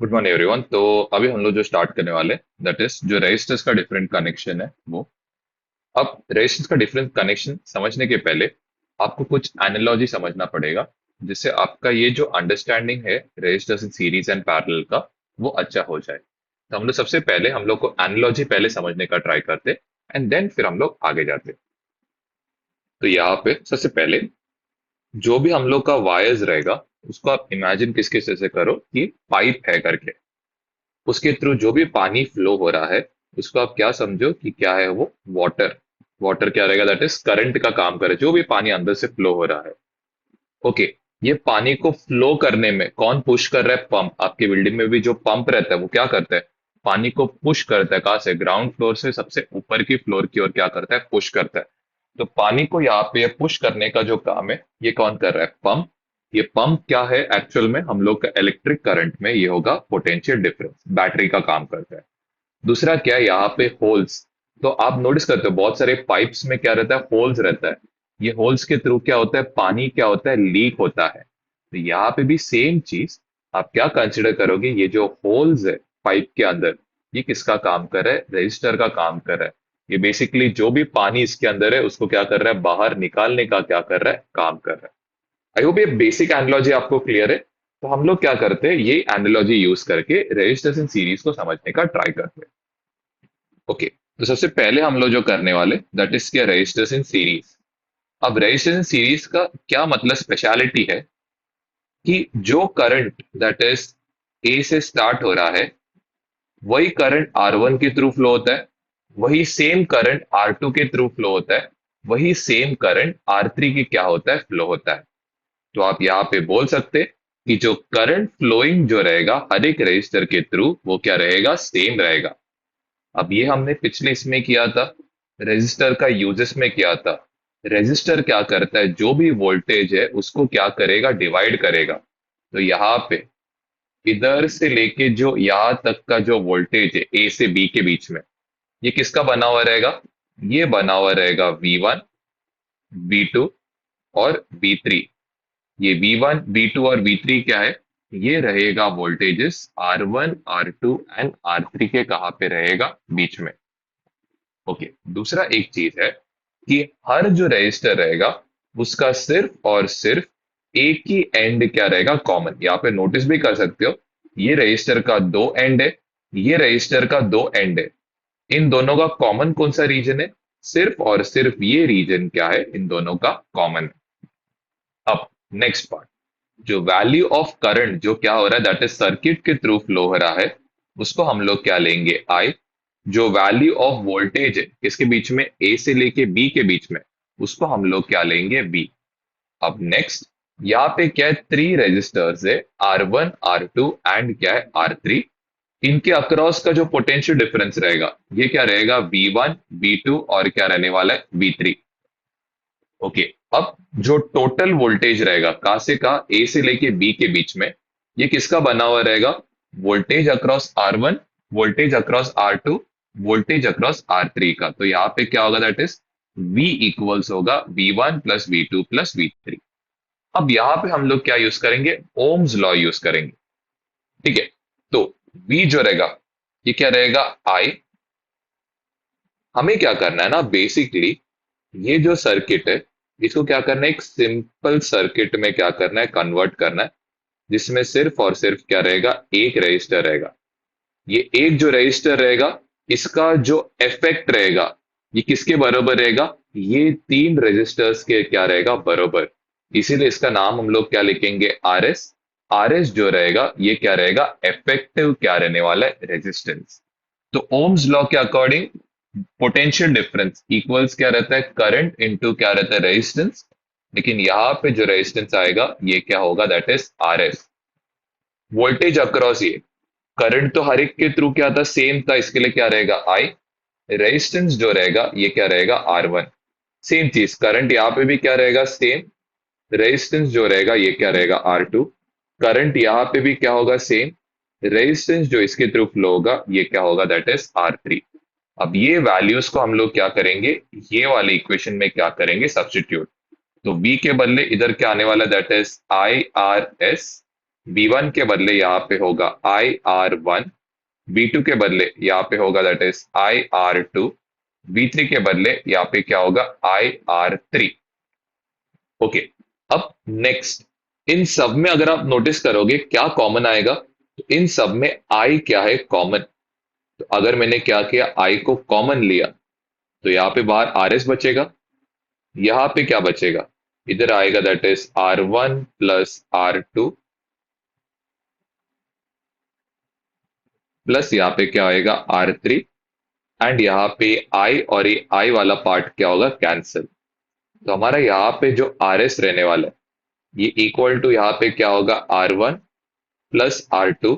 Good morning everyone. तो अभी हम लोग जो स्टार्ट करने वाले दैट इज जो रेजिस्टर्स का डिफरेंट कनेक्शन है वो। अब रेजिस्टर्स का डिफरेंट कनेक्शन समझने के पहले आपको कुछ एनालॉजी समझना पड़ेगा, जिससे आपका ये जो अंडरस्टैंडिंग है resistors in series and parallel का वो अच्छा हो जाए। तो हम लोग सबसे पहले हम लोग को एनालॉजी पहले समझने का ट्राई करते एंड देन फिर हम लोग आगे जाते। तो यहाँ पे सबसे पहले जो भी हम लोग का वायर्स रहेगा उसको आप इमेजिन किसके से करो कि पाइप है करके। उसके थ्रू जो भी पानी फ्लो हो रहा है उसको आप क्या समझो कि क्या है वो वाटर। वाटर क्या रहेगा, दैट इज करंट का काम करे जो भी पानी अंदर से फ्लो हो रहा है। ओके, ये पानी को फ्लो करने में कौन पुश कर रहा है? पंप। आपके बिल्डिंग में भी जो पंप रहता है वो क्या करता है? पानी को पुश करता है। कहाँ से? ग्राउंड फ्लोर से सबसे ऊपर की फ्लोर की ओर क्या करता है? पुश करता है। तो पानी को यहाँ पे पुश करने का जो काम है ये कौन कर रहा है? पंप। ये पंप क्या है एक्चुअल में? हम लोग का इलेक्ट्रिक करंट में ये होगा पोटेंशियल डिफरेंस, बैटरी का काम करता है। दूसरा क्या है, यहाँ पे होल्स। तो आप नोटिस करते हो बहुत सारे पाइप्स में क्या रहता है? होल्स रहता है। ये होल्स के थ्रू क्या होता है? पानी क्या होता है? लीक होता है। तो यहाँ पे भी सेम चीज आप क्या कंसिडर करोगे? ये जो होल्स है पाइप के अंदर, ये किसका काम कर रहा है? रजिस्टर का काम कर रहा है। ये बेसिकली जो भी पानी इसके अंदर है उसको क्या कर रहा है? बाहर निकालने का क्या कर रहा है? काम कर रहा है। आई होप ये बेसिक एनालॉजी आपको क्लियर है। तो हम लोग क्या करते हैं, ये एनालॉजी यूज करके रेजिस्टर्स इन सीरीज को समझने का ट्राई करते हैं। ओके, तो सबसे पहले हम लोग जो करने वाले दैट इज क्या? Resistors in series. अब रजिस्टर्स इन सीरीज का क्या मतलब स्पेशलिटी है कि जो करंट दैट इज ए से स्टार्ट हो रहा है वही करंट R1 के थ्रू फ्लो होता है, वही सेम करंट R2 के थ्रू फ्लो होता है, वही सेम करंट R3 की क्या होता है? फ्लो होता है। तो आप यहाँ पे बोल सकते कि जो करंट फ्लोइंग जो रहेगा हर एक रजिस्टर के थ्रू वो क्या रहेगा? सेम रहेगा। अब ये हमने पिछले इसमें किया था, रेजिस्टर का यूजेस में किया था। रेजिस्टर क्या करता है? जो भी वोल्टेज है उसको क्या करेगा? डिवाइड करेगा। तो यहाँ पे इधर से लेके जो यहाँ तक का जो वोल्टेज है ए से बी के बीच में, ये किसका बना हुआ रहेगा? ये बना हुआ रहेगा V1, V2 और V3। ये V1, V2 और V3 क्या है? ये रहेगा voltages R1, R2 and R3 के कहाँ पे रहेगा? बीच में। ओके, दूसरा एक चीज है कि हर जो रजिस्टर रहेगा उसका सिर्फ और सिर्फ एक ही एंड क्या रहेगा? कॉमन। यहाँ पे नोटिस भी कर सकते हो, ये रजिस्टर का दो एंड है, ये रजिस्टर का दो एंड है। इन दोनों का कॉमन कौन सा रीजन है? सिर्फ और सिर्फ ये रीजन क्या है? इन दोनों का कॉमन है। अब नेक्स्ट पार्ट, जो वैल्यू ऑफ करंट जो क्या हो रहा है दैट इज सर्किट के थ्रू फ्लो हो रहा है उसको हम लोग क्या लेंगे? आई। जो वैल्यू ऑफ वोल्टेज है किसके बीच में? ए से लेके बी के बीच में, उसको हम लोग क्या लेंगे? बी। अब नेक्स्ट, यहाँ पे क्या है? थ्री रेजिस्टर्स है, R1, R2 एंड क्या है? R3। इनके अक्रॉस का जो पोटेंशियल डिफरेंस रहेगा ये क्या रहेगा? V1, V2 और क्या रहने वाला है? V3। ओके, अब जो टोटल वोल्टेज रहेगा कहां से कहा? ए से लेके बी के बीच में, ये किसका बना हुआ रहेगा? Voltage across R1, voltage across R2, voltage across R3 का। तो यहाँ पे क्या होगा? दैट इज V इक्वल्स होगा V1 plus V2 plus V3। अब यहाँ पे हम लोग क्या यूज करेंगे? ओम्स लॉ यूज करेंगे। ठीक है, तो V जो रहेगा ये क्या रहेगा? I। हमें क्या करना है ना, बेसिकली ये जो सर्किट है इसको क्या करना है? एक सिंपल सर्किट में क्या करना है? कन्वर्ट करना है, जिसमें सिर्फ और सिर्फ क्या रहेगा? एक रजिस्टर रहेगा। ये एक जो रजिस्टर रहेगा इसका जो इफेक्ट रहेगा ये किसके बराबर रहेगा? ये तीन रजिस्टर्स के क्या रहेगा? बराबर। इसीलिए इसका नाम हम लोग क्या लिखेंगे? RS। RS जो रहेगा ये क्या रहेगा? इफेक्टिव क्या रहने वाला है? रेजिस्टेंस। तो ओम्स लॉ के अकॉर्डिंग पोटेंशियल डिफरेंस इक्वल्स क्या रहता है? करंट इनटू क्या रहता है? रेजिस्टेंस। लेकिन यहाँ पे जो रेजिस्टेंस आएगा ये क्या होगा? That is RS। Voltage across ये, करंट तो हर एक के थ्रू क्या था? सेम था, इसके लिए क्या रहेगा? I। रेजिस्टेंस जो रहेगा ये क्या रहेगा? R1। सेम चीज, करंट यहाँ पे भी क्या रहेगा? सेम। रेजिस्टेंस जो रहेगा ये क्या रहेगा? R2। करंट यहाँ पे भी क्या होगा? सेम। रेजिस्टेंस जो इसके थ्रू फ्लो होगा ये क्या होगा? That is R3। अब ये वैल्यूज को हम लोग क्या करेंगे? ये वाले इक्वेशन में क्या करेंगे? सब्स्टिट्यूट। तो V के बदले इधर क्या आने वाला? That is IRS। V1 के बदले यहाँ पे होगा IR1, V2 के बदले यहाँ पे होगा दैट इज IR2, V3 के बदले यहाँ पे क्या होगा IR3। ओके, अब नेक्स्ट, इन सब में अगर आप नोटिस करोगे क्या कॉमन आएगा, तो इन सब में I क्या है कॉमन। तो अगर मैंने क्या किया, I को कॉमन लिया, तो यहाँ पे बाहर RS बचेगा, यहाँ पे क्या बचेगा, इधर आएगा that is R1 plus R2 plus यहाँ पे क्या आएगा R3, एंड यहाँ पे I और ये I वाला पार्ट क्या होगा कैंसिल। तो हमारा यहाँ पे जो RS रहने वाला है ये इक्वल टू यहाँ पे क्या होगा R1 plus R2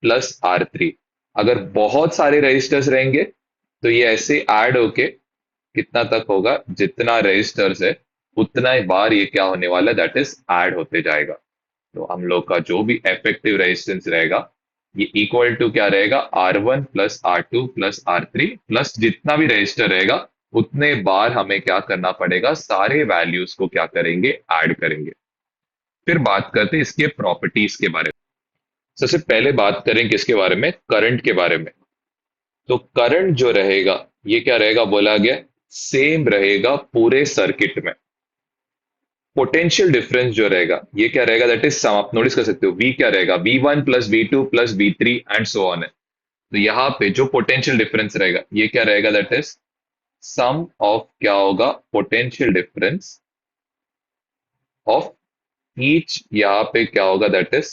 plus R3। अगर बहुत सारे रजिस्टर्स रहेंगे तो ये ऐसे ऐड होके कितना तक होगा, जितना रजिस्टर्स है उतना ही बार ये क्या होने वाला है, दैट इज ऐड होते जाएगा। तो हम लोग का जो भी इफेक्टिव रेजिस्टेंस रहेगा ये इक्वल टू क्या रहेगा, R1 plus R2 plus R3 plus जितना भी रजिस्टर रहेगा उतने बार हमें क्या करना पड़ेगा, सारे वैल्यूज को क्या करेंगे, ऐड करेंगे। फिर बात करते हैं इसके प्रॉपर्टीज के बारे में। सबसे पहले बात करें किसके बारे में, करंट के बारे में। तो करंट जो रहेगा ये क्या रहेगा, बोला गया सेम रहेगा पूरे सर्किट में। पोटेंशियल डिफरेंस जो रहेगा ये क्या रहेगा, दैट इज सम, आप नोटिस कर सकते हो V क्या रहेगा, V1 plus V2 plus V3 and so on है। तो यहाँ पे जो पोटेंशियल डिफरेंस रहेगा ये क्या रहेगा, दैट इज सम ऑफ क्या होगा, पोटेंशियल डिफरेंस ऑफ ईच, यहाँ पे क्या होगा, दैट इज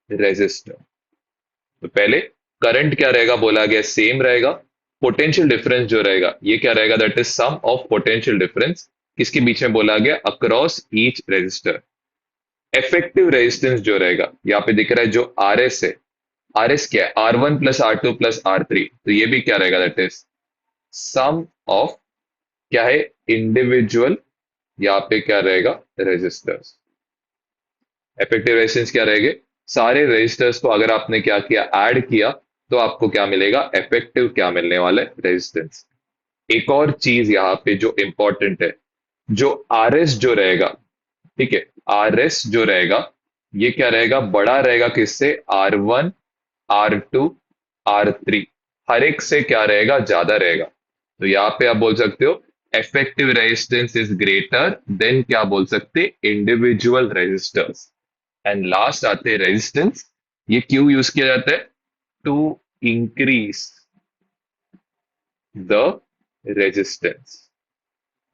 रेजिस्टर। तो पहले करंट क्या रहेगा, बोला गया सेम रहेगा। पोटेंशियल डिफरेंस जो रहेगा ये क्या रहेगा, that is sum of potential difference किसके बीच में, बोला गया across each resistor. Effective resistance जो रहेगा यहाँ पे दिख रहा है जो RS है, RS क्या है, R1 plus R2 plus R3। तो ये भी क्या रहेगा, दैट इज सम ऑफ क्या है, इंडिविजुअल यहाँ पे क्या रहेगा, रेजिस्टर्स। इफेक्टिव रेजिस्टेंस क्या रहेंगे, सारे रेजिस्टर्स को अगर आपने क्या किया, ऐड किया, तो आपको क्या मिलेगा, इफेक्टिव क्या मिलने वाला है, रेजिस्टेंस। एक और चीज यहाँ पे जो इंपॉर्टेंट है, जो RS जो रहेगा, ठीक है, RS जो रहेगा ये क्या रहेगा, बड़ा रहेगा किससे, R1 R2 R3, हर एक से क्या रहेगा, ज्यादा रहेगा। तो यहाँ पे आप बोल सकते हो effective resistance is greater than क्या बोल सकते, इंडिविजुअल रेजिस्टर्स। एंड लास्ट आते हैं रेजिस्टेंस। ये क्यों यूज किया जाता है, टू इंक्रीज द रेजिस्टेंस।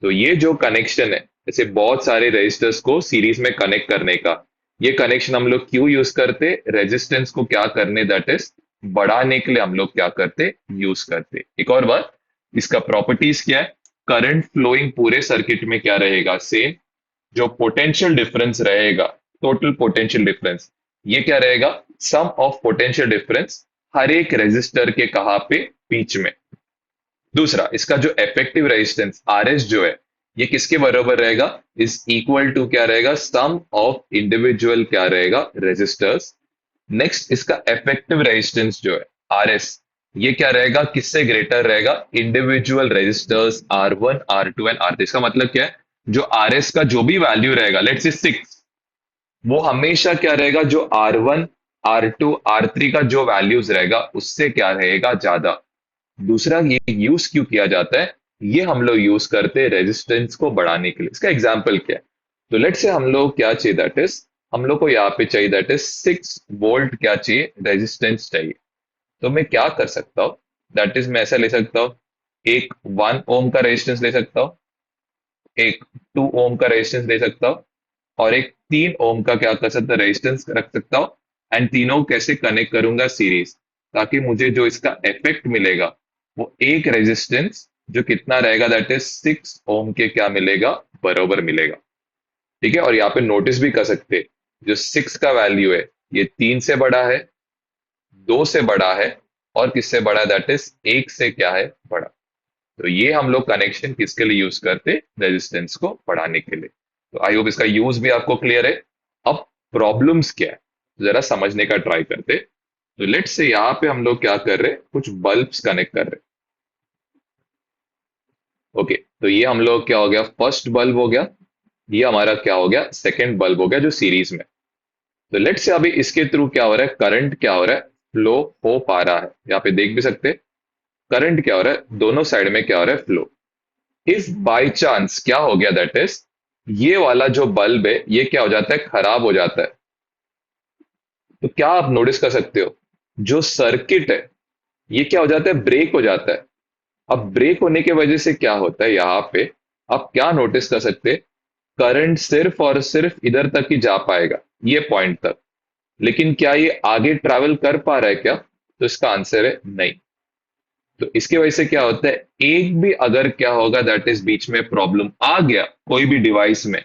तो ये जो कनेक्शन है, जैसे बहुत सारे रेजिस्टर्स को सीरीज में कनेक्ट करने का, ये कनेक्शन हम लोग क्यों यूज करते, रेजिस्टेंस को क्या करने, दैट इज बढ़ाने के लिए हम लोग क्या करते, यूज करते। एक और बात, इसका प्रॉपर्टीज क्या है, करंट फ्लोइंग पूरे सर्किट में क्या रहेगा, सेम। जो पोटेंशियल डिफरेंस रहेगा, टोटल पोटेंशियल डिफरेंस, ये क्या रहेगा, सम ऑफ पोटेंशियल डिफरेंस हर एक रेजिस्टर के कहा पे, बीच में। दूसरा, इसका जो इफेक्टिव रेजिस्टेंस RS जो है ये किसके बराबर रहेगा, इज इक्वल टू क्या रहेगा, सम ऑफ इंडिविजुअल क्या रहेगा, रेजिस्टर्स। नेक्स्ट, इसका इफेक्टिव रेजिस्टेंस जो है RS, ये क्या रहेगा, किससे ग्रेटर रहेगा, individual resistors R1 R2 and R3। इसका मतलब क्या है, जो RS का जो भी वैल्यू रहेगा, लेट्स से 6, वो हमेशा क्या रहेगा, जो R1 R2 R3 का जो वैल्यूज रहेगा उससे क्या रहेगा, ज्यादा। दूसरा, ये यूज क्यों किया जाता है, ये हम लोग यूज करते हैं रेजिस्टेंस को बढ़ाने के लिए। इसका एग्जांपल क्या है, तो लेट से हम लोग क्या चाहिए, दैट इज हम लोग को यहाँ पे चाहिए, दैट इज 6 वोल्ट क्या चाहिए, रेजिस्टेंस चाहिए। तो मैं क्या कर सकता हूँ, दैट इज मैं ऐसा ले सकता हूँ, एक 1 ओम का रेजिस्टेंस ले सकता हूँ, एक 2 ओम का रेजिस्टेंस ले सकता हूँ, और एक 3 ओम का क्या कर सकता, रेजिस्टेंस रख सकता हूँ। एंड तीनों कैसे कनेक्ट करूंगा, सीरीज, ताकि मुझे जो इसका इफेक्ट मिलेगा वो एक रेजिस्टेंस जो कितना रहेगा, दैट इज 6 ओम के क्या मिलेगा, बराबर मिलेगा। ठीक है, और यहाँ पे नोटिस भी कर सकते हैं, जो 6 का वैल्यू है ये 3 से बड़ा है, 2 से बड़ा है, और किससे बड़ा है, दैट इज 1 से क्या है, बड़ा। तो ये हम लोग कनेक्शन किसके लिए यूज करते, रेजिस्टेंस को बढ़ाने के लिए। तो आई होप इसका यूज भी आपको क्लियर है। अब प्रॉब्लम्स क्या है, जरा समझने का ट्राई करते। तो लेट्स से यहाँ पे हम लोग क्या कर रहे हैं, कुछ बल्ब्स कनेक्ट कर रहे हैं। ओके, तो ये हम लोग क्या हो गया, फर्स्ट बल्ब हो गया, ये हमारा क्या हो गया, सेकंड बल्ब हो गया जो सीरीज में। तो लेट से अभी इसके थ्रू क्या हो रहा है, करंट क्या हो रहा है, फ्लो हो पा रहा है। यहाँ पे देख भी सकते हैं करंट क्या हो रहा है, दोनों साइड में क्या हो रहा है, फ्लो। इफ बाई चांस क्या हो गया, दैट इज ये वाला जो बल्ब है ये क्या हो जाता है, खराब हो जाता है, तो क्या आप नोटिस कर सकते हो, जो सर्किट है ये क्या हो जाता है, ब्रेक हो जाता है। अब ब्रेक होने की वजह से क्या होता है, यहाँ पे आप क्या नोटिस कर सकते हैं, करंट सिर्फ और सिर्फ इधर तक ही जा पाएगा, ये पॉइंट तक। लेकिन क्या ये आगे ट्रैवल कर पा रहा है क्या, तो इसका आंसर है नहीं। तो इसकी वजह से क्या होता है, एक भी अगर क्या होगा, दैट इज बीच में प्रॉब्लम आ गया कोई भी डिवाइस में,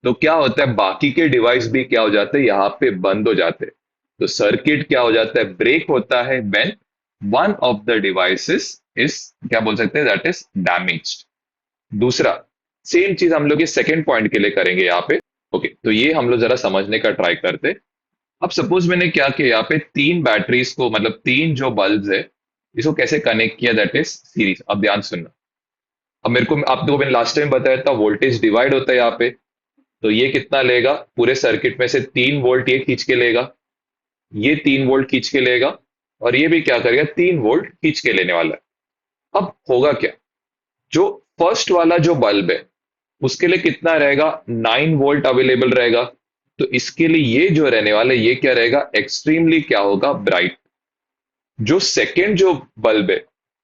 तो क्या होता है, बाकी के डिवाइस भी क्या हो जाते हैं, यहाँ पे बंद हो जाते हैं। तो सर्किट क्या हो जाता है, ब्रेक होता है when one of the devices is, क्या बोल सकते हैं, दैट इज डैमेज्ड। दूसरा सेम चीज हम लोग ये सेकेंड पॉइंट के लिए करेंगे यहाँ पे। ओके, तो ये हम लोग जरा समझने का ट्राई करते। अब सपोज मैंने क्या किया, यहाँ पे तीन बैटरीज को, मतलब तीन जो बल्ब्स है, इसको कैसे कनेक्ट किया, दैट इज सीरीज। अब ध्यान सुनना। अब मेरे को, आपको मैंने लास्ट टाइम बताया था, वोल्टेज डिवाइड होता है यहाँ पे। तो ये कितना लेगा, पूरे सर्किट में से 3 वोल्ट ये खींच के लेगा, ये 3 वोल्ट खींच के लेगा, और ये भी क्या करेगा, 3 वोल्ट खींच के लेने वाला है। अब होगा क्या, जो फर्स्ट वाला जो बल्ब है उसके लिए कितना रहेगा, 9 वोल्ट अवेलेबल रहेगा। तो इसके लिए ये जो रहने वाला है ये क्या रहेगा, एक्सट्रीमली क्या होगा, ब्राइट। जो सेकेंड जो बल्ब है,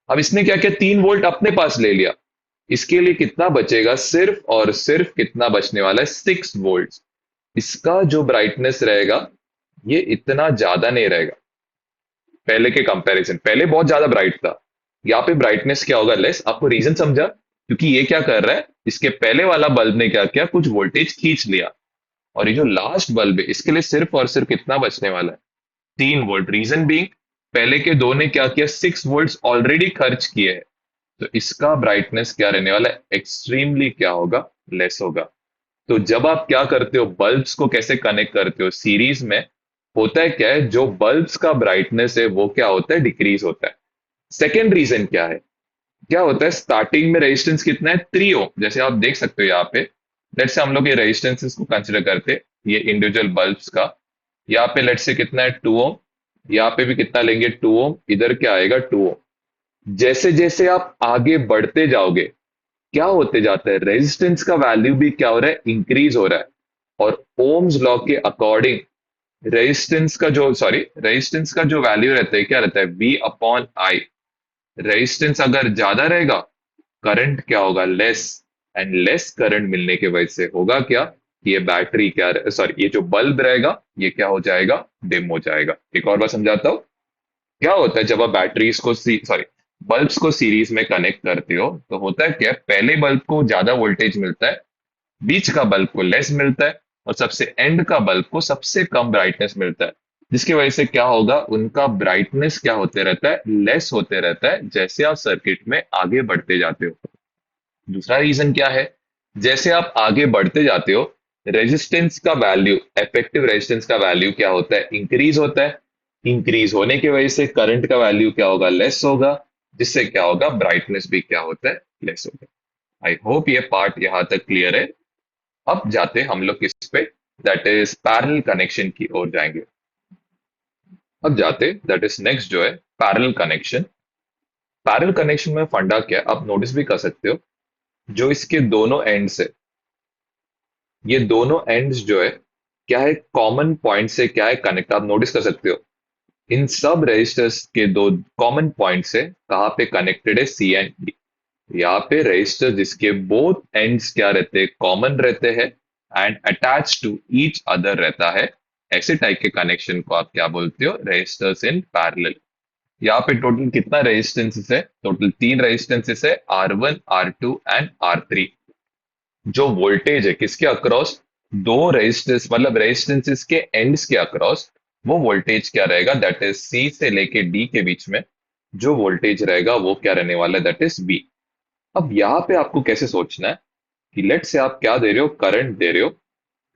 अब इसने क्या किया, 3 वोल्ट अपने पास ले लिया, इसके लिए कितना बचेगा, सिर्फ और सिर्फ कितना बचने वाला है, 6 वोल्ट। इसका जो ब्राइटनेस रहेगा ये इतना ज्यादा नहीं रहेगा पहले के कंपैरिजन। पहले बहुत ज्यादा ब्राइट था, यहाँ पे ब्राइटनेस क्या होगा, लेस। आपको रीजन समझा, क्योंकि ये क्या कर रहा है, इसके पहले वाला बल्ब ने क्या किया, कुछ वोल्टेज खींच लिया, और ये जो लास्ट बल्ब है इसके लिए सिर्फ और सिर्फ कितना बचने वाला है, 3 वोल्ट। रीजन बीइंग, पहले के दो ने क्या किया, 6 वोल्ट ऑलरेडी खर्च किए हैं। तो इसका ब्राइटनेस क्या रहने वाला है, एक्सट्रीमली क्या होगा, लेस होगा। तो जब आप क्या करते हो, बल्ब्स को कैसे कनेक्ट करते हो सीरीज में, होता है क्या है, जो बल्ब्स का ब्राइटनेस है वो क्या होता है, डिक्रीज होता है। सेकेंड रीजन क्या है, क्या होता है, स्टार्टिंग में रेजिस्टेंस कितना है, 3 ओम, जैसे आप देख सकते हो यहाँ पे। लेट्स से हम लोग ये रेजिस्टेंसेस को कंसिडर करते हैं, ये इंडिविजुअल बल्ब्स का। यहाँ पे लेट्स से कितना है, 2 ओम। यहाँ पे भी कितना लेंगे, 2 ओम। इधर क्या आएगा, 2 ओम। जैसे जैसे आप आगे बढ़ते जाओगे, क्या होते जाता है, रेजिस्टेंस का वैल्यू भी क्या हो रहा है, इंक्रीज हो रहा है। और ओम्स लॉ के अकॉर्डिंग रेजिस्टेंस का जो वैल्यू रहता है, क्या रहता है, V अपॉन आई। रेजिस्टेंस अगर ज्यादा रहेगा, करंट क्या होगा, लेस। एंड लेस करंट मिलने की वजह से होगा क्या, कि ये बैटरी क्या, सॉरी, ये जो बल्ब रहेगा ये क्या हो जाएगा, डिम हो जाएगा। एक और बार समझाता हूँ। क्या होता है, जब आप बैटरीज को सॉरी, बल्ब्स को सीरीज में कनेक्ट करते हो, तो होता है क्या, पहले बल्ब को ज्यादा वोल्टेज मिलता है, बीच का बल्ब को लेस मिलता है, और सबसे एंड का बल्ब को सबसे कम ब्राइटनेस मिलता है। जिसकी वजह से क्या होगा, उनका ब्राइटनेस क्या होते रहता है, लेस होते रहता है, जैसे आप सर्किट में आगे बढ़ते जाते हो। दूसरा रीजन क्या है, जैसे आप आगे बढ़ते जाते हो, रेजिस्टेंस का वैल्यू, इफेक्टिव रेजिस्टेंस का वैल्यू क्या होता है, इंक्रीज होता है। इंक्रीज होने की वजह से करंट का वैल्यू क्या होगा, लेस होगा, जिससे क्या होगा, ब्राइटनेस भी क्या होता है, लेस होगा। आई होप ये पार्ट यहां तक क्लियर है। अब जाते हम लोग किस पे, दैट इज पैरेलल कनेक्शन की ओर जाएंगे। अब जाते, दैट इज नेक्स्ट जो है, पैरेलल कनेक्शन। पैरेलल कनेक्शन में फंडा क्या है, आप नोटिस भी कर सकते हो, जो इसके दोनों एंड्स है, ये दोनों एंड्स जो है, क्या है, कॉमन पॉइंट से क्या है, कनेक्ट। आप नोटिस कर सकते हो, इन सब रजिस्टर्स के दो कॉमन पॉइंट से कहाँ पे कनेक्टेड है, सी एंड डी। यहाँ पे रजिस्टर जिसके बोथ एंड्स क्या रहते हैं, कॉमन रहते हैं, and attach to each other रहता है। ऐसे टाइप के कनेक्शन को आप क्या बोलते हो, रजिस्टर्स इन पैरेलल। यहाँ पे टोटल कितना रेजिस्टेंसेस है, टोटल 3 रेजिस्टेंसेस है, R1 R2 एंड R3। जो वोल्टेज है किसके अक्रॉस, दो रेजिस्टेंस, मतलब रेजिस्टेंसेस के एंड्स के अक्रॉस, वो वोल्टेज क्या रहेगा, दैट इज सी से लेके डी के बीच में जो वोल्टेज रहेगा वो क्या रहने वाला है, दैट इज बी। अब यहाँ पे आपको कैसे सोचना है, कि लेट से आप क्या दे रहे हो, करंट दे रहे हो।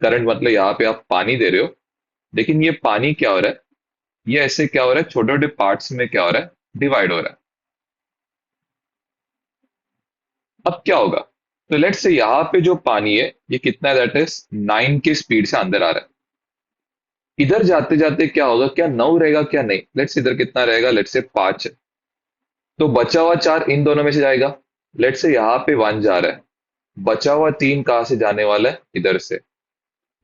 करंट मतलब यहाँ पे आप पानी दे रहे हो, लेकिन ये पानी क्या हो रहा है, ये ऐसे क्या हो रहा है, छोटे छोटे पार्ट्स में क्या हो रहा है, डिवाइड हो रहा है। अब क्या होगा, तो लेट से यहाँ पे जो पानी है ये कितना है, दैट इज 9 की स्पीड से अंदर आ रहा है। इधर जाते जाते क्या होगा, क्या 9 रहेगा क्या नहीं, लेट्स इधर कितना रहेगा, लेट्स से 5 है, तो बचा हुआ 4 इन दोनों में से जाएगा। लेट्स से यहाँ पे 1 जा रहा है, बचा हुआ 3 कहाँ से जाने वाला है, इधर से।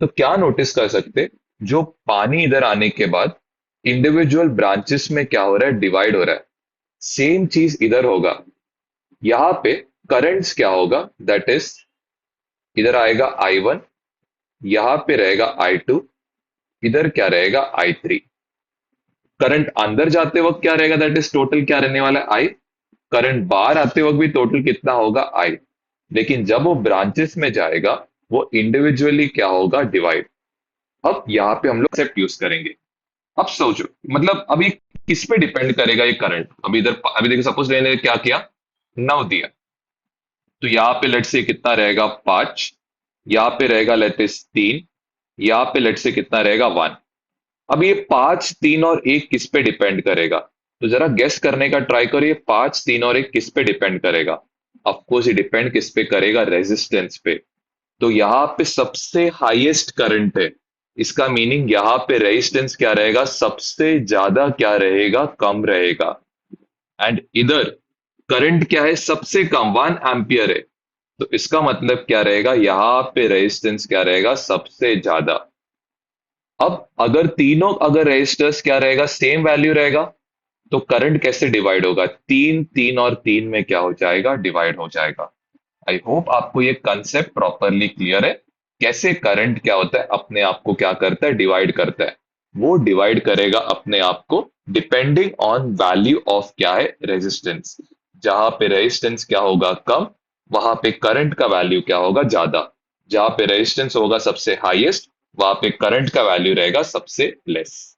तो क्या नोटिस कर सकते, जो पानी इधर आने के बाद इंडिविजुअल ब्रांचेस में क्या हो रहा है, डिवाइड हो रहा है। सेम चीज इधर होगा, यहाँ पे करंट्स क्या होगा, दैट इज इधर आएगा I1, यहाँ पे रहेगा I2, इधर क्या रहेगा I3। करंट अंदर जाते वक्त क्या रहेगा, दैट इज टोटल क्या रहने वाला है, आई। करंट बाहर आते वक्त भी टोटल कितना होगा, आई। लेकिन जब वो ब्रांचेस में जाएगा, वो इंडिविजुअली क्या होगा, डिवाइड। अब यहाँ पे हम लोग कंसेप्ट यूज करेंगे। अब सोचो, मतलब अभी किस पे डिपेंड करेगा ये करंट, अभी इधर अभी देखो, सपोज मैंने क्या किया, 9 दिया, तो यहाँ पे लेट से कितना रहेगा, 5। यहाँ पे रहेगा लेट से 3। यहाँ पे लेट से कितना रहेगा, 1। अब ये 5, 3 और 1 किस पे डिपेंड करेगा, तो जरा गेस करने का ट्राई करो, ये 5, 3 और 1 किस पे डिपेंड करेगा। ऑफकोर्स ये डिपेंड किस पे करेगा, रेजिस्टेंस पे। तो यहाँ पे सबसे हाईएस्ट करंट है, इसका मीनिंग यहाँ पे रेजिस्टेंस क्या रहेगा, सबसे ज्यादा क्या रहेगा, कम रहेगा। एंड इधर करंट क्या है, सबसे कम 1 एम्पियर है। तो इसका मतलब क्या रहेगा, यहाँ पे रेजिस्टेंस क्या रहेगा, सबसे ज्यादा। अब अगर तीनों, अगर रेजिस्टर्स क्या रहेगा, सेम वैल्यू रहेगा, तो करंट कैसे डिवाइड होगा, 3, 3 और 3 में क्या हो जाएगा, डिवाइड हो जाएगा। आई होप आपको ये कंसेप्ट प्रॉपरली क्लियर है, कैसे करंट क्या होता है, अपने आप को क्या करता है, डिवाइड करता है। वो डिवाइड करेगा अपने आप को डिपेंडिंग ऑन वैल्यू ऑफ क्या है, रेजिस्टेंस। जहां पे रेजिस्टेंस क्या होगा, कम, वहां पे करंट का वैल्यू क्या होगा, ज्यादा। जहां पे रेजिस्टेंस होगा सबसे हाईएस्ट, वहां पे करंट का वैल्यू रहेगा सबसे लेस।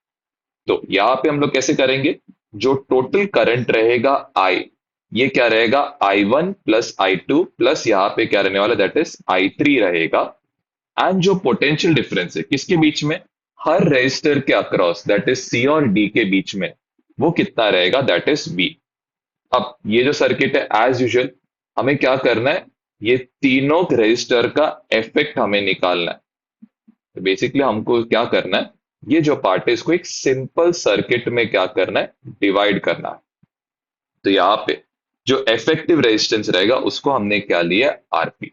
तो यहाँ पे हम लोग कैसे करेंगे, जो टोटल करंट रहेगा आई, ये क्या रहेगा, I1 प्लस I2 प्लस यहाँ पे क्या रहने वाला, दैट इज I3 रहेगा। एंड जो पोटेंशियल डिफरेंस है किसके बीच में, हर रेजिस्टर के अक्रॉस, दैट इज C और D के बीच में, वो कितना रहेगा, दैट इज V। अब ये जो सर्किट है, एज यूजुअल हमें क्या करना है, ये तीनों रेजिस्टर का इफेक्ट हमें निकालना है। तो बेसिकली हमको क्या करना है, ये जो पार्ट है इसको एक सिंपल सर्किट में क्या करना है, डिवाइड करना है। तो यहाँ पे जो इफेक्टिव रेजिस्टेंस रहेगा उसको हमने क्या लिया, आरपी।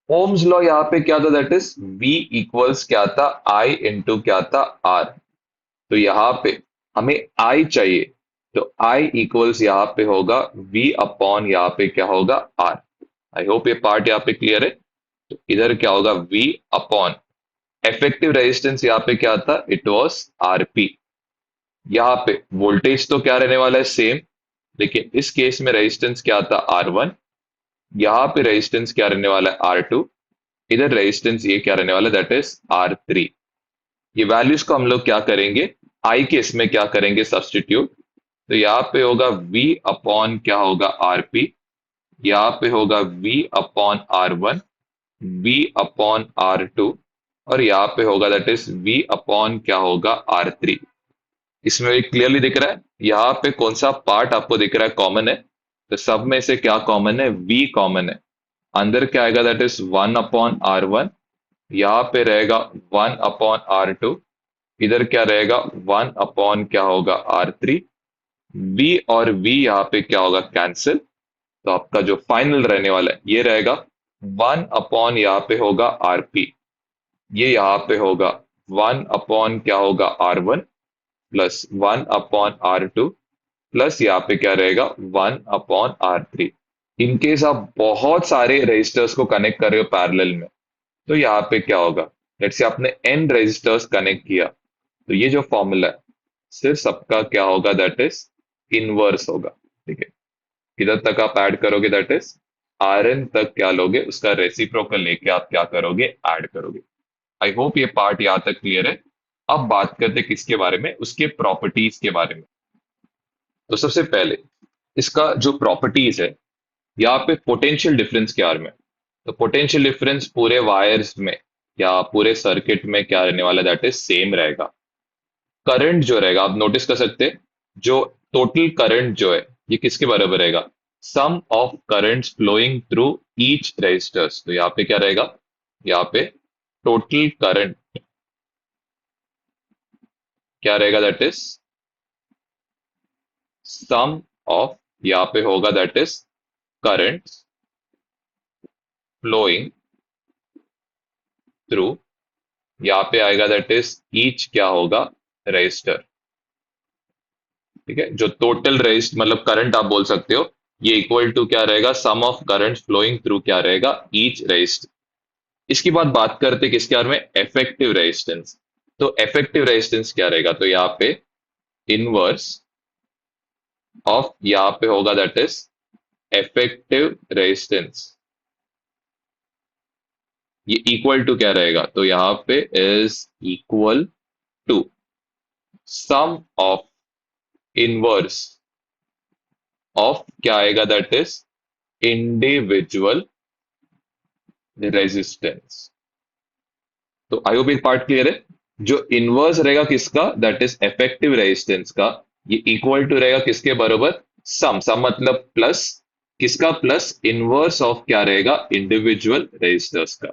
ओम्स लॉ यहाँ पे क्या था, दैट इज वी इक्वल्स क्या था, आई इंटू क्या था, आर। तो यहाँ पे हमें आई चाहिए, तो आई इक्वल्स यहाँ पे होगा वी अपॉन यहाँ पे क्या होगा, आर। आई होप ये पार्ट यहाँ पे क्लियर है। तो इधर क्या होगा, वी अपॉन इफेक्टिव रेजिस्टेंस यहाँ पे क्या था, इट वॉज आरपी। यहाँ पे वोल्टेज तो क्या रहने वाला है, सेम, लेकिन इस केस में रेजिस्टेंस क्या था, R1। यहाँ पे रेजिस्टेंस क्या रहने वाला है, R2। इधर रेजिस्टेंस ये क्या रहने वाला है, दैट इज R3। ये वैल्यूज को हम लोग क्या करेंगे, आई के इसमें क्या करेंगे, सब्सटीट्यूट। तो यहाँ पे होगा V अपॉन क्या होगा, RP। यहाँ पे होगा V upon R1, V upon R2, और यहाँ पे होगा दैट इज V अपॉन क्या होगा, R3। इसमें एक क्लियरली दिख रहा है, यहाँ पे कौन सा पार्ट आपको दिख रहा है, कॉमन है। तो सब में से क्या कॉमन है, V कॉमन है। अंदर क्या आएगा, दैट इज 1/R1। यहाँ पे रहेगा 1/R2। इधर क्या रहेगा, 1 अपॉन क्या होगा, R3। V और V यहाँ पे क्या होगा, कैंसिल। तो आपका जो फाइनल रहने वाला है ये रहेगा 1 अपॉन यहाँ पे होगा RP। ये यहाँ पे होगा 1 अपॉन क्या होगा, R1 प्लस 1/R2 प्लस यहाँ पे क्या रहेगा, 1/R3। इनकेस आप बहुत सारे रेजिस्टर्स को कनेक्ट कर रहे हो पैरेलल में, तो यहाँ पे क्या होगा, लेट्स से आपने n रेजिस्टर्स कनेक्ट किया, तो ये जो फॉर्मूला है सिर्फ सबका क्या होगा, दैट इज इनवर्स होगा। ठीक है, किधर तक आप ऐड करोगे, दैट इज Rn तक क्या लोगे, उसका रेसिप्रोकल लेके आप क्या करोगे, ऐड करोगे। आई होप ये पार्ट यहाँ तक क्लियर है। अब बात करते हैं किसके बारे में, उसके प्रॉपर्टीज के बारे में। तो सबसे पहले इसका जो प्रॉपर्टीज है, यहाँ पे पोटेंशियल डिफरेंस के बारे में। तो पोटेंशियल डिफरेंस पूरे वायर्स में या पूरे सर्किट में क्या रहने वाला, दैट इज सेम रहेगा। करंट जो रहेगा, आप नोटिस कर सकते हैं, जो टोटल करंट जो है ये किसके बराबर रहेगा, sum of currents flowing through each resistors. तो यहाँ पे क्या रहेगा, यहाँ पे टोटल करंट क्या रहेगा, दैट इज सम ऑफ, यहाँ पे होगा that is current flowing through, यहाँ पे आएगा दैट इज ईच क्या होगा, रजिस्टर। ठीक है, जो टोटल रजिस्टर मतलब करंट आप बोल सकते हो, ये इक्वल टू क्या रहेगा, sum of current flowing through क्या रहेगा, ईच रजिस्टर। इसके बाद बात करते हैं किसके बारे में, इफेक्टिव रेजिस्टेंस। तो इफेक्टिव रेजिस्टेंस क्या रहेगा, तो यहाँ पे इनवर्स ऑफ, यहाँ पे होगा दैट इज इफेक्टिव रेजिस्टेंस, ये इक्वल टू क्या रहेगा, तो यहाँ पे is equal to sum of inverse of क्या आएगा, दैट इज इंडिविजुअल रेजिस्टेंस। तो आई होप ये पार्ट क्लियर है। जो इनवर्स रहेगा किसका, दैट इज इफेक्टिव रेजिस्टेंस का, ये इक्वल टू रहेगा किसके बराबर, सम मतलब प्लस, किसका प्लस, इनवर्स ऑफ क्या रहेगा, इंडिविजुअल रेजिस्टर्स का।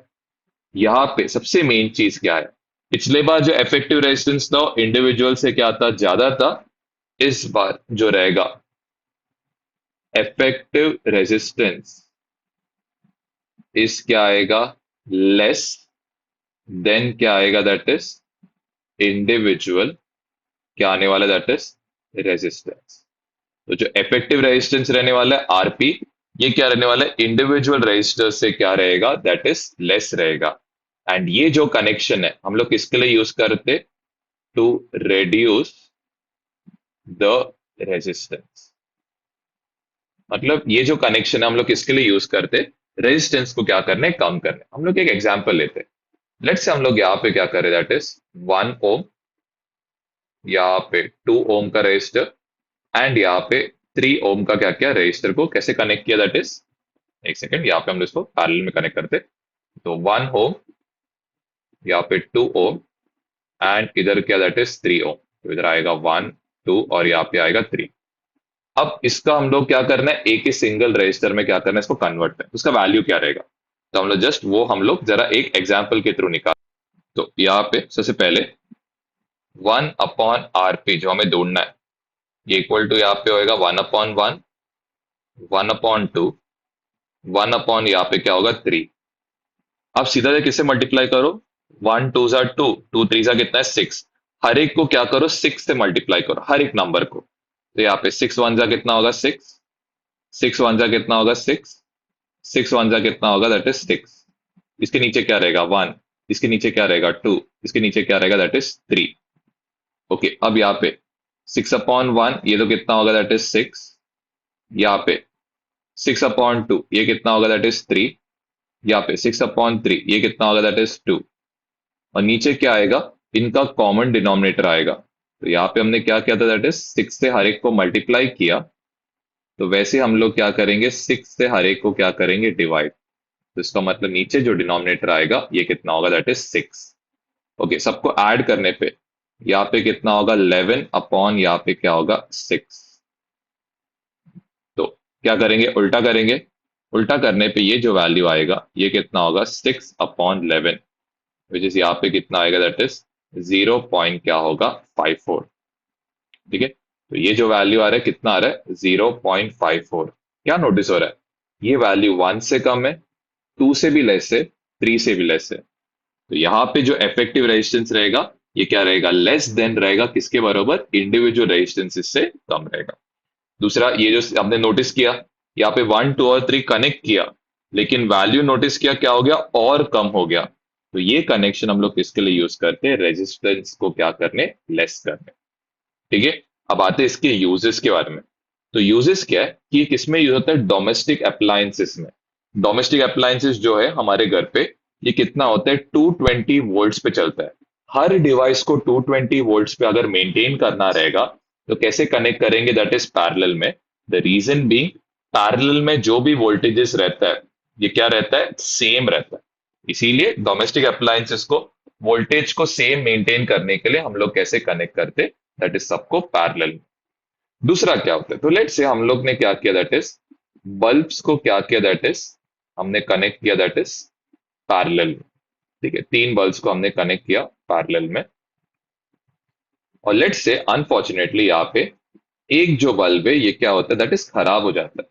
यहाँ पे सबसे मेन चीज क्या है, पिछले बार जो इफेक्टिव रेजिस्टेंस था इंडिविजुअल से क्या था, ज्यादा था। इस बार जो रहेगा इफेक्टिव रेजिस्टेंस इस क्या आएगा, लेस देन क्या आएगा, दैट इज इंडिविजुअल क्या आने वाला, दैट इज रेजिस्टेंस। तो जो इफेक्टिव रेजिस्टेंस रहने वाला है आरपी, ये क्या रहने वाला है, इंडिविजुअल रेजिस्टर से क्या रहेगा, दैट इज लेस रहेगा। एंड ये जो कनेक्शन है हम लोग किसके लिए यूज करते, टू reduce द रेजिस्टेंस। मतलब ये जो कनेक्शन है हम लोग किसके लिए यूज करते, रेजिस्टेंस को क्या करने, कम करने। हम लोग एक एग्जांपल लेते हैं, लेट्स से हम लोग यहाँ पे क्या करें, दैट इज 1 ओम, यहाँ पे 2 ओम का रेजिस्टर, एंड यहाँ पे 3 ओम का क्या क्या रजिस्टर को कैसे कनेक्ट किया, दैट इज, एक सेकेंड, यहाँ पे हम लोग इसको पैरेलल में कनेक्ट करते। तो 1 ओम, यहाँ पे 2 ओम, एंड इधर क्या, दैट इज 3 ओम। तो इधर आएगा 1 2 और यहाँ पे आएगा 3। अब इसका हम लोग क्या करना है, एक ही सिंगल रजिस्टर में क्या करना है, इसको कन्वर्ट करना है। उसका वैल्यू क्या रहेगा, तो हम लोग जस्ट वो हम लोग जरा एक एग्जाम्पल के थ्रू निकाल। तो यहाँ पे सबसे पहले 1/RP जो हमें ढूंढना है, ये इक्वल टू यहाँ पे होएगा 1/1, 1/2, 1 यहाँ पे क्या होगा 3। अब सीधा से किससे मल्टीप्लाई करो, 1 2 2 3 कितना है 6। हर एक को क्या करो, 6 से मल्टीप्लाई करो, हर एक नंबर को। तो यहाँ पे 6 1 कितना होगा 6, 6 1 कितना होगा 6, 6 1 कितना होगा, दैट इज 6। इसके नीचे क्या रहेगा 1, इसके नीचे क्या रहेगा 2, इसके नीचे क्या रहेगा, दैट इज 3। ओके, अब यहाँ पे 6/1 ये तो कितना होगा, दैट इज 6। यहाँ पे 6/2 ये कितना होगा, दैट इज 3। यहाँ पे 6/3 ये कितना होगा, दैट इज 2। और नीचे क्या आएगा, इनका कॉमन डिनोमिनेटर आएगा। तो यहाँ पे हमने क्या किया था, दैट इज 6 से हर एक को मल्टीप्लाई किया। तो वैसे हम लोग क्या करेंगे, 6 से हर एक को क्या करेंगे, डिवाइड। तो इसका मतलब नीचे जो डिनोमिनेटर आएगा ये कितना होगा, दैट इज 6। ओके, सबको ऐड करने पे यहाँ पे कितना होगा, 11 अपॉन यहाँ पे क्या होगा 6। तो क्या करेंगे, उल्टा करेंगे। उल्टा करने पे ये जो वैल्यू आएगा ये कितना होगा, 6/11, विच इज यहाँ पे कितना आएगा, दैट इज 0 पॉइंट क्या होगा 54। ठीक है, तो ये जो वैल्यू आ रहा है कितना आ रहा है, 0.54। क्या नोटिस हो रहा है, ये वैल्यू 1 से कम है, 2 से भी लेस है, 3 से भी लेस है। तो यहाँ पे जो इफेक्टिव रेजिस्टेंस रहेगा ये क्या रहेगा, लेस देन रहेगा, किसके बराबर, इंडिविजुअल रेजिस्टेंस इससे कम रहेगा। दूसरा, ये जो आपने नोटिस किया, यहाँ पे 1 2 और 3 कनेक्ट किया, लेकिन वैल्यू नोटिस किया क्या हो गया, और कम हो गया। तो ये कनेक्शन हम लोग किसके लिए यूज करते हैं, रेजिस्टेंस को क्या करने, लेस करने। ठीक है, अब आते हैं इसके यूजेस के बारे में। तो यूजेस क्या है कि ये किसमें यूज होता है, डोमेस्टिक अप्लायंसेस में। डोमेस्टिक अप्लायंसेस जो है हमारे घर पे, ये कितना होता है, 220 वोल्ट्स पे चलता है। हर डिवाइस को 220 वोल्ट्स पे अगर मेंटेन करना रहेगा, तो कैसे कनेक्ट करेंगे, दैट इज पैरेलल में। द रीजन बीइंग, पैरेलल में जो भी वोल्टेजेस रहता है ये क्या रहता है, सेम रहता है। इसीलिए डोमेस्टिक अप्लायंसेस को वोल्टेज को सेम मेंटेन करने के लिए हम लोग कैसे कनेक्ट करते, दैट इज सबको पैरेलल। दूसरा क्या होता है, तो लेट से हम लोग ने क्या किया, दैट इज बल्ब्स को क्या किया, दैट इज हमने कनेक्ट किया, दैट इज पैरेलल। ठीक है, 3 बल्ब्स को हमने कनेक्ट किया पैरेलल में। और लेट्स से अनफॉर्चुनेटली यहाँ पे एक जो बल्ब है ये क्या होता है, दैट इज खराब हो जाता है।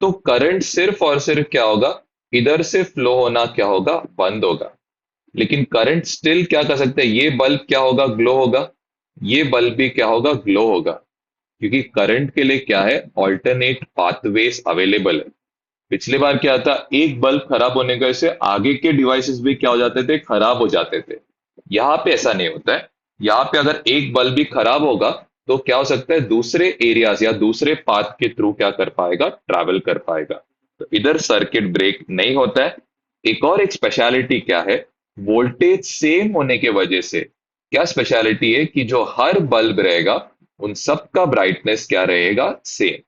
तो करंट सिर्फ और सिर्फ क्या होगा, इधर से फ्लो होना क्या होगा, बंद होगा। लेकिन करंट स्टिल क्या कर सकते हैं, ये बल्ब क्या होगा, ग्लो होगा, ये बल्ब भी क्या होगा, ग्लो होगा। क्योंकि करंट के लिए क्या है, ऑल्टरनेट पाथवेज अवेलेबल है। पिछले बार क्या था, एक बल्ब खराब होने की वजह से आगे के डिवाइसेस भी क्या हो जाते थे, खराब हो जाते थे। यहाँ पे ऐसा नहीं होता है। यहाँ पे अगर एक बल्ब भी खराब होगा तो क्या हो सकता है, दूसरे एरियाज या दूसरे पाथ के थ्रू क्या कर पाएगा, ट्रैवल कर पाएगा। तो इधर सर्किट ब्रेक नहीं होता है। एक और एक स्पेशलिटी क्या है, वोल्टेज सेम होने के वजह से क्या स्पेशलिटी है कि जो हर बल्ब रहेगा उन सब का ब्राइटनेस क्या रहेगा, सेम।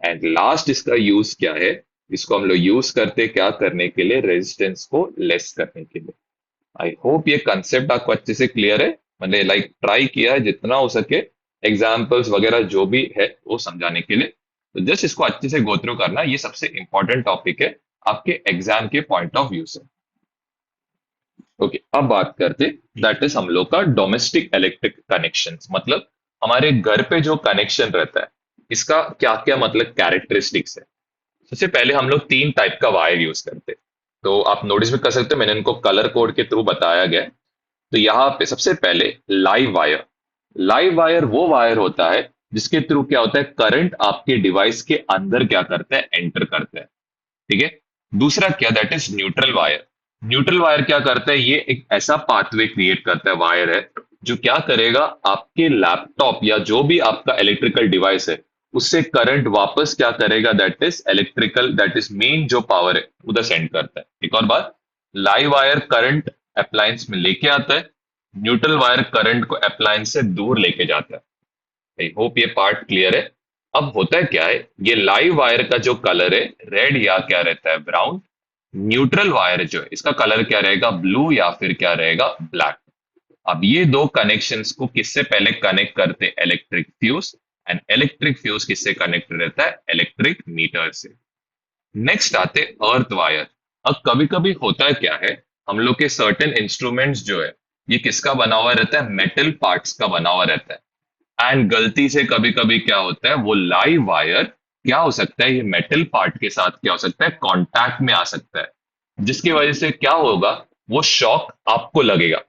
एंड लास्ट इसका यूज क्या है, इसको हम लोग यूज करते क्या करने के लिए, रेजिस्टेंस को लेस करने के लिए। आई होप ये कंसेप्ट आपको अच्छे से क्लियर है। मैंने लाइक ट्राई किया है जितना हो सके, एग्जाम्पल्स वगैरह जो भी है वो समझाने के लिए। तो जस्ट इसको अच्छे से गो थ्रू करना, ये सबसे इंपॉर्टेंट टॉपिक है आपके एग्जाम के पॉइंट ऑफ व्यू से। ओके, अब बात करते, दैट इज हम लोग का डोमेस्टिक इलेक्ट्रिक कनेक्शन, मतलब हमारे घर पे जो कनेक्शन रहता है, इसका क्या क्या मतलब कैरेक्टरिस्टिक्स है। सबसे पहले हम लोग तीन टाइप का वायर यूज करते हैं। तो आप नोटिस भी कर सकते हो, मैंने इनको कलर कोड के थ्रू बताया गया है। तो यहाँ पे सबसे पहले लाइव वायर। लाइव वायर वो वायर होता है जिसके थ्रू क्या होता है, करंट आपके डिवाइस के अंदर क्या करता है, एंटर करता है। ठीक है। दूसरा क्या, that is neutral wire. Neutral wire क्या करता है, ये एक ऐसा पाथवे क्रिएट करता है, वायर है जो क्या करेगा, आपके लैपटॉप या जो भी आपका इलेक्ट्रिकल डिवाइस है उससे करंट वापस क्या करेगा, that is electrical, that is main जो पावर है उधर सेंड करता है। एक और बात, लाइव वायर करंट अप्लायंस में लेके आता है, न्यूट्रल वायर करंट को अप्लायंस से दूर लेके जाता है। आई होप ये पार्ट क्लियर है। अब होता है क्या है, ये लाइव वायर का जो कलर है, रेड या क्या रहता है, ब्राउन। न्यूट्रल वायर जो है इसका कलर क्या रहेगा, ब्लू या फिर क्या रहेगा, ब्लैक। अब ये दो कनेक्शंस को किससे पहले कनेक्ट करते, electric fuse. And electric fuse किससे कनेक्ट रहता है, इलेक्ट्रिक मीटर से। नेक्स्ट आते अर्थ वायर। अब कभी कभी होता है क्या है, हम लोग के सर्टेन इंस्ट्रूमेंट्स जो है ये किसका बना हुआ रहता है, मेटल पार्ट्स का बना हुआ रहता है। एंड गलती से कभी कभी क्या होता है, वो लाइव वायर क्या हो सकता है, ये मेटल पार्ट के साथ क्या हो सकता है, कांटेक्ट में आ सकता है। जिसकी वजह से क्या होगा, वो शॉक आपको लगेगा।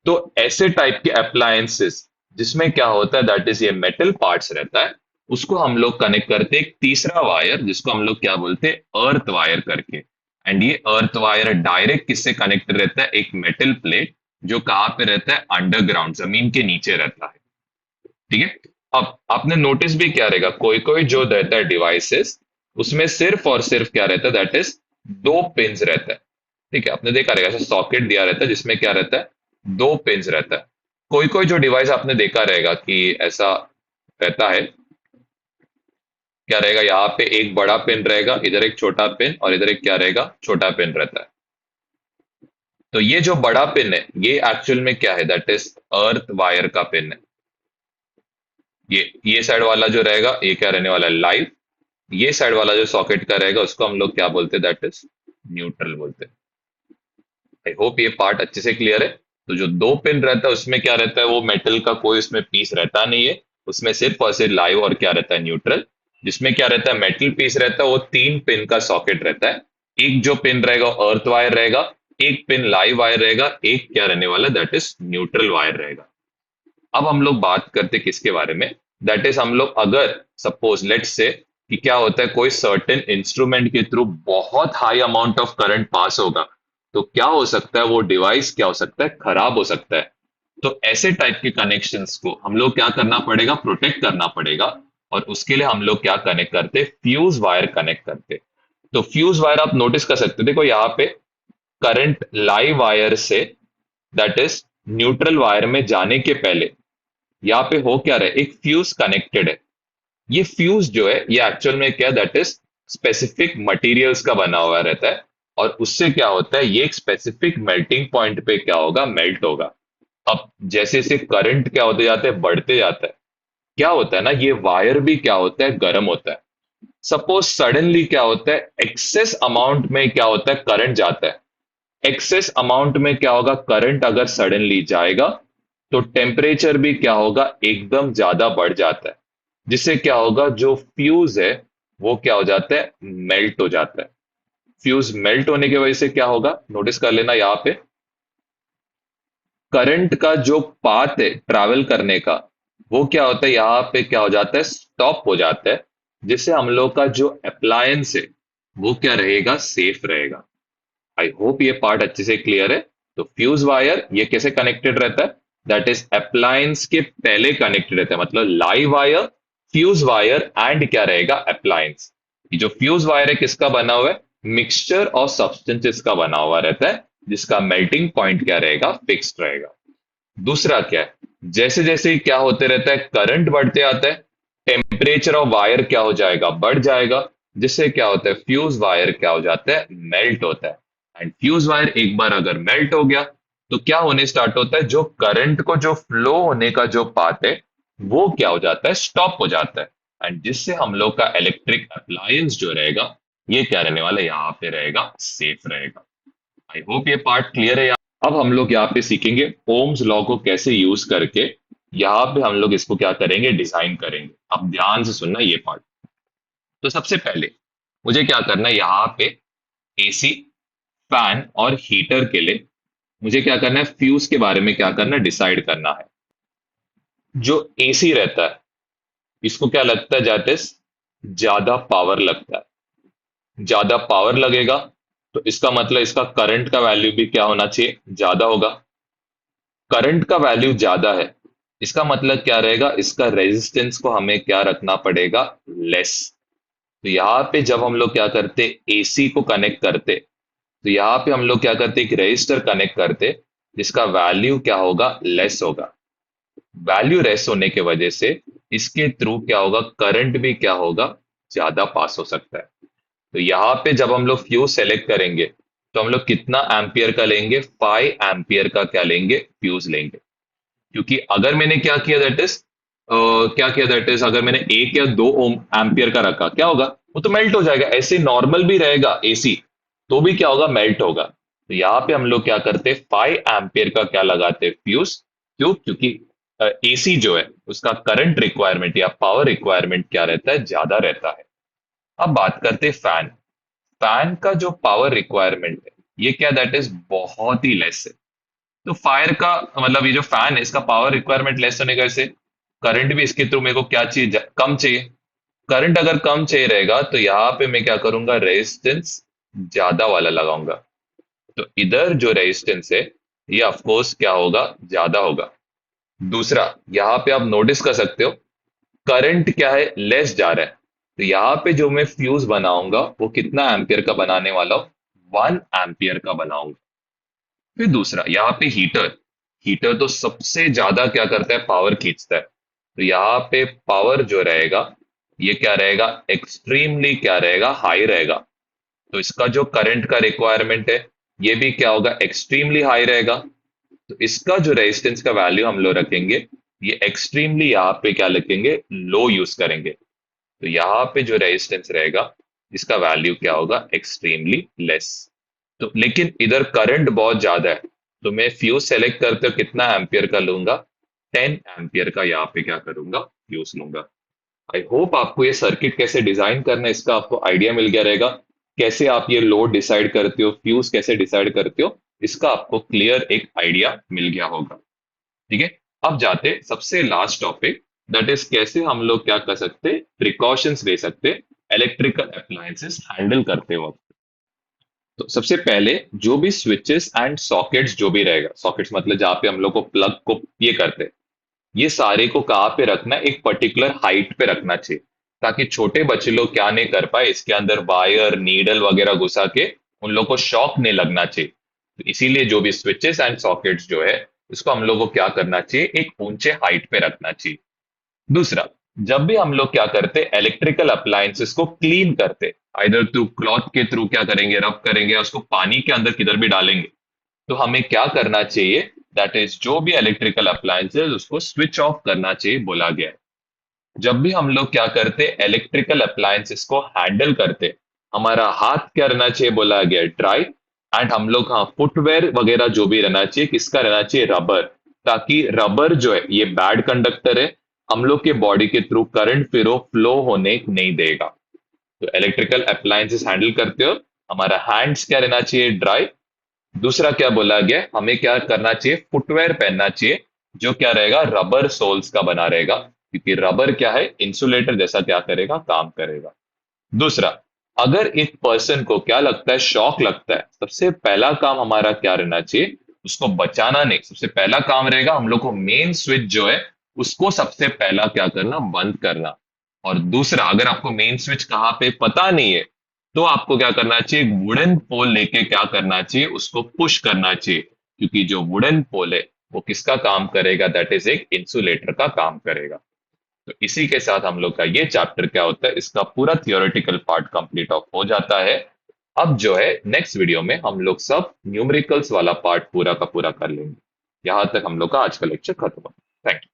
तो ऐसे टाइप के अप्लायंसेस जिसमें क्या होता है, दैट इज ये मेटल पार्ट्स रहता है, उसको हम लोग कनेक्ट करते हैं एक तीसरा वायर जिसको हम लोग क्या बोलते हैं, अर्थ वायर करके। एंड ये अर्थ वायर डायरेक्ट किससे कनेक्ट रहता है, एक मेटल प्लेट जो कहाँ पे रहता है, अंडरग्राउंड, जमीन के नीचे रहता है। ठीक है। अब आपने नोटिस भी क्या रहेगा, कोई कोई जो रहता है डिवाइसेस उसमें सिर्फ और सिर्फ क्या रहता है, दैट इज दो पिंस रहता है। ठीक है, आपने देखा रहेगा ऐसा सॉकेट दिया रहता है जिसमें क्या रहता है, दो पिंस रहता है। कोई कोई जो डिवाइस आपने देखा रहेगा कि ऐसा रहता है, क्या रहेगा, यहाँ पे एक बड़ा पिन रहेगा, इधर एक छोटा पिन, और इधर एक क्या रहेगा, छोटा पिन रहता है। तो ये जो बड़ा पिन है ये एक्चुअल में क्या है, दैट इज अर्थ वायर का पिन है। ये साइड वाला जो रहेगा ये क्या रहने वाला है, लाइव। ये साइड वाला जो सॉकेट का रहेगा उसको हम लोग क्या बोलते हैं, दैट इज न्यूट्रल बोलते हैं। आई होप ये पार्ट अच्छे से क्लियर है। तो जो दो पिन रहता है उसमें क्या रहता है, वो मेटल का कोई उसमें पीस रहता नहीं है। उसमें सिर्फ और सिर्फ लाइव और क्या रहता है, न्यूट्रल। जिसमें क्या रहता है, मेटल पीस रहता है, वो तीन पिन का सॉकेट रहता है। एक जो पिन रहेगा अर्थ वायर रहेगा, एक पिन लाइव वायर रहेगा, एक क्या रहने वाला, दैट इज न्यूट्रल वायर रहेगा। अब हम लोग बात करते किसके बारे में, दैट इज हम लोग अगर सपोज लेट्स से कि क्या होता है, कोई सर्टेन इंस्ट्रूमेंट के थ्रू बहुत high amount of current pass होगा, तो क्या हो सकता है, वो डिवाइस क्या हो सकता है, खराब हो सकता है। तो ऐसे टाइप के कनेक्शंस को हम लोग क्या करना पड़ेगा, प्रोटेक्ट करना पड़ेगा। और उसके लिए हम लोग क्या कनेक्ट करते, फ्यूज वायर कनेक्ट करते। तो फ्यूज वायर आप नोटिस कर सकते हो, देखो यहाँ पे current live wire say that is neutral wire में जाने के पहले यहाँ पे हो क्या रहा है, एक फ्यूज कनेक्टेड है। ये फ्यूज जो है ये एक्चुअल में क्या, दैट इज स्पेसिफिक मटेरियल्स का बना हुआ रहता है। और उससे क्या होता है, ये एक स्पेसिफिक मेल्टिंग पॉइंट पे क्या होगा, मेल्ट होगा। अब जैसे जैसे करंट क्या होते जाते हैं, बढ़ते जाता है, क्या होता है ना, ये वायर भी क्या होता है, गर्म होता है। सपोज सडनली क्या होता है, एक्सेस अमाउंट में क्या होता है, करंट जाता है। एक्सेस अमाउंट में क्या होगा, करंट अगर सडनली जाएगा तो टेम्परेचर भी क्या होगा, एकदम ज्यादा बढ़ जाता है, जिससे क्या होगा, जो फ्यूज है वो क्या हो जाता है, मेल्ट हो जाता है। फ्यूज मेल्ट होने की वजह से क्या होगा, नोटिस कर लेना यहाँ पे, करंट का जो पाथ है ट्रैवल करने का, वो क्या होता है, यहाँ पे क्या हो जाता है, स्टॉप हो जाता है, जिससे हम लोग का जो अप्लायंस है वो क्या रहेगा, सेफ रहेगा। आई होप ये पार्ट अच्छे से क्लियर है। तो फ्यूज वायर ये कैसे कनेक्टेड रहता है, दैट इज अप्लायंस के पहले कनेक्टेड रहता है, मतलब live wire, fuse wire and क्या रहेगा, अप्लायंस। ये जो फ्यूज वायर है किसका बना हुआ है, मिक्सचर और सब्सटेंसेस का बना हुआ रहता है, जिसका मेल्टिंग पॉइंट क्या रहेगा, फिक्स्ड रहेगा। दूसरा क्या है, जैसे जैसे क्या होते रहता है, करंट बढ़ते आता है, टेम्परेचर ऑफ वायर क्या हो जाएगा, बढ़ जाएगा, जिससे क्या होता है, फ्यूज वायर क्या हो जाता है, मेल्ट होता है। एंड फ्यूज वायर एक बार अगर मेल्ट हो गया तो क्या होने स्टार्ट होता है, जो करंट को जो फ्लो होने का जो पाथ है वो क्या हो जाता है, स्टॉप हो जाता है। एंड जिससे हम लोग का इलेक्ट्रिक अप्लायंस जो रहेगा, ये क्या रहने वाला है, यहाँ पे रहेगा, सेफ रहेगा। आई होप ये पार्ट क्लियर है। अब हम लोग यहाँ पे सीखेंगे ओम्स लॉ को कैसे यूज करके यहाँ पे हम लोग इसको क्या करेंगे, डिजाइन करेंगे। अब ध्यान से सुनना ये पार्ट। तो सबसे पहले मुझे क्या करना है, यहाँ पे एसी, फैन और हीटर के लिए मुझे क्या करना है, फ्यूज के बारे में क्या करना है, डिसाइड करना है। जो एसी रहता है इसको क्या लगता है, जाते ज्यादा पावर लगता है। ज्यादा पावर लगेगा तो इसका मतलब इसका करंट का वैल्यू भी क्या होना चाहिए, ज्यादा होगा। करंट का वैल्यू ज्यादा है, इसका मतलब क्या रहेगा, इसका रेजिस्टेंस को हमें क्या रखना पड़ेगा, लेस। तो यहाँ पे जब हम लोग क्या करते, एसी को कनेक्ट करते, तो यहाँ पे हम लोग क्या करते, एक रेजिस्टर कनेक्ट करते, जिसका वैल्यू क्या होगा, लेस होगा। वैल्यू लेस होने की वजह से इसके थ्रू क्या होगा, करंट भी क्या होगा, ज्यादा पास हो सकता है। तो यहाँ पे जब हम लोग फ्यूज सेलेक्ट करेंगे तो हम लोग कितना एम्पियर का लेंगे, 5 एम्पियर का क्या लेंगे, फ्यूज लेंगे। क्योंकि अगर मैंने क्या किया, दैट इज क्या किया, दैट इज अगर मैंने 1 या 2 ओम एम्पियर का रखा, क्या होगा, वो तो मेल्ट हो जाएगा। ऐसे नॉर्मल भी रहेगा एसी तो भी क्या होगा, मेल्ट होगा। तो यहाँ पे हम लोग क्या करते, 5 एम्पियर का क्या लगाते, फ्यूज। क्यों, क्योंकि एसी जो है उसका करंट रिक्वायरमेंट या पावर रिक्वायरमेंट क्या रहता है, ज्यादा रहता है। अब बात करते फैन। फैन का जो पावर रिक्वायरमेंट है ये क्या, दैट इज बहुत ही लेस है। तो फायर का मतलब ये जो फैन है इसका पावर रिक्वायरमेंट लेस होने की वजह से करंट भी इसके थ्रू मेरे को क्या चाहिए, कम चाहिए। करंट अगर कम चाहिए रहेगा तो यहाँ पे मैं क्या करूंगा, रेजिस्टेंस ज्यादा वाला लगाऊंगा। तो इधर जो रेजिस्टेंस है ये ऑफकोर्स क्या होगा, ज्यादा होगा। दूसरा, यहाँ पे आप नोटिस कर सकते हो करंट क्या है, लेस जा रहा है। तो यहाँ पे जो मैं फ्यूज बनाऊंगा वो कितना एम्पियर का बनाने वाला हूँ, 1 एम्पियर का बनाऊंगा। फिर दूसरा, यहाँ पे हीटर। हीटर तो सबसे ज्यादा क्या करता है, पावर खींचता है। तो यहाँ पे पावर जो रहेगा ये क्या रहेगा, एक्सट्रीमली क्या रहेगा, हाई रहेगा। तो इसका जो करंट का रिक्वायरमेंट है ये भी क्या होगा, एक्सट्रीमली हाई रहेगा। तो इसका जो रेजिस्टेंस का वैल्यू हम लोग रखेंगे, ये एक्सट्रीमली यहाँ पे क्या लिखेंगे, लो यूज करेंगे। तो यहाँ पे जो रेजिस्टेंस रहेगा इसका वैल्यू क्या होगा, एक्सट्रीमली लेस। तो लेकिन इधर करंट बहुत ज्यादा है, तो मैं फ्यूज सेलेक्ट करते हो कितना एम्पियर का लूंगा, 10 एम्पियर का यहाँ पे क्या करूंगा, फ्यूज लूंगा। आई होप आपको ये सर्किट कैसे डिजाइन करना है इसका आपको आइडिया मिल गया रहेगा। कैसे आप ये लोड डिसाइड करते हो, फ्यूज कैसे डिसाइड करते हो, इसका आपको क्लियर एक आइडिया मिल गया होगा। ठीक है। अब जाते सबसे लास्ट टॉपिक, दैट इज कैसे हम लोग क्या कर सकते, प्रिकॉशंस ले सकते इलेक्ट्रिकल अप्लायंसेस हैंडल करते वक्त। तो सबसे पहले जो भी स्विचेस एंड सॉकेट्स जो भी रहेगा, सॉकेट्स मतलब जहाँ पे हम लोग को प्लग को ये करते हैं, ये सारे को कहाँ पे रखना है, एक पर्टिकुलर हाइट पे रखना चाहिए, ताकि छोटे बच्चे लोग क्या नहीं कर पाए, इसके अंदर वायर नीडल वगैरह घुसा के उन लोग को शॉक नहीं लगना चाहिए। तो इसीलिए जो भी स्विचेस एंड सॉकेट्स जो है इसको हम लोग को क्या करना चाहिए, एक ऊंचे हाइट पे रखना चाहिए। दूसरा, जब भी हम लोग क्या करते इलेक्ट्रिकल अप्लायंसेस को क्लीन करते, आइदर थ्रू क्लॉथ के थ्रू क्या करेंगे, रब करेंगे, उसको पानी के अंदर किधर भी डालेंगे, तो हमें क्या करना चाहिए, दैट इज जो भी इलेक्ट्रिकल अप्लायंसेस उसको स्विच ऑफ करना चाहिए बोला गया है। जब भी हम लोग क्या करते इलेक्ट्रिकल अप्लायंसेस को हैंडल करते, हमारा हाथ क्या रहना चाहिए बोला गया, ड्राई। एंड हम लोग हाँ फुटवेयर वगैरह जो भी रहना चाहिए, किसका रहना चाहिए, रबर। ताकि रबर जो है ये बैड कंडक्टर है, हम लोग के बॉडी के थ्रू करंट फ्लो होने नहीं देगा। तो इलेक्ट्रिकल अप्लायंसेस हैंडल करते हो हमारा हैंड्स क्या रहना चाहिए, ड्राई। दूसरा क्या बोला गया, हमें क्या करना चाहिए, फुटवेयर पहनना चाहिए जो क्या रहेगा, रबर सोल्स का बना रहेगा, क्योंकि रबर क्या है, इंसुलेटर जैसा क्या करेगा, काम करेगा। दूसरा, अगर एक पर्सन को क्या लगता है, शॉक लगता है, सबसे पहला काम हमारा क्या रहना चाहिए, उसको बचाना नहीं, सबसे पहला काम रहेगा हम लोग को मेन स्विच जो है उसको सबसे पहला क्या करना, बंद करना। और दूसरा, अगर आपको मेन स्विच कहाँ पे पता नहीं है, तो आपको क्या करना चाहिए, एक वुडन पोल लेके क्या करना चाहिए, उसको पुश करना चाहिए, क्योंकि जो वुडन पोल है वो किसका काम करेगा, दैट इज एक इंसुलेटर का काम करेगा। तो इसी के साथ हम लोग का ये चैप्टर क्या होता है, इसका पूरा थियोरेटिकल पार्ट कंप्लीट ऑफ हो जाता है। अब जो है नेक्स्ट वीडियो में हम लोग सब न्यूमेरिकल्स वाला पार्ट पूरा का पूरा कर लेंगे। यहां तक हम लोग का आज का लेक्चर खत्म हुआ। Thank you.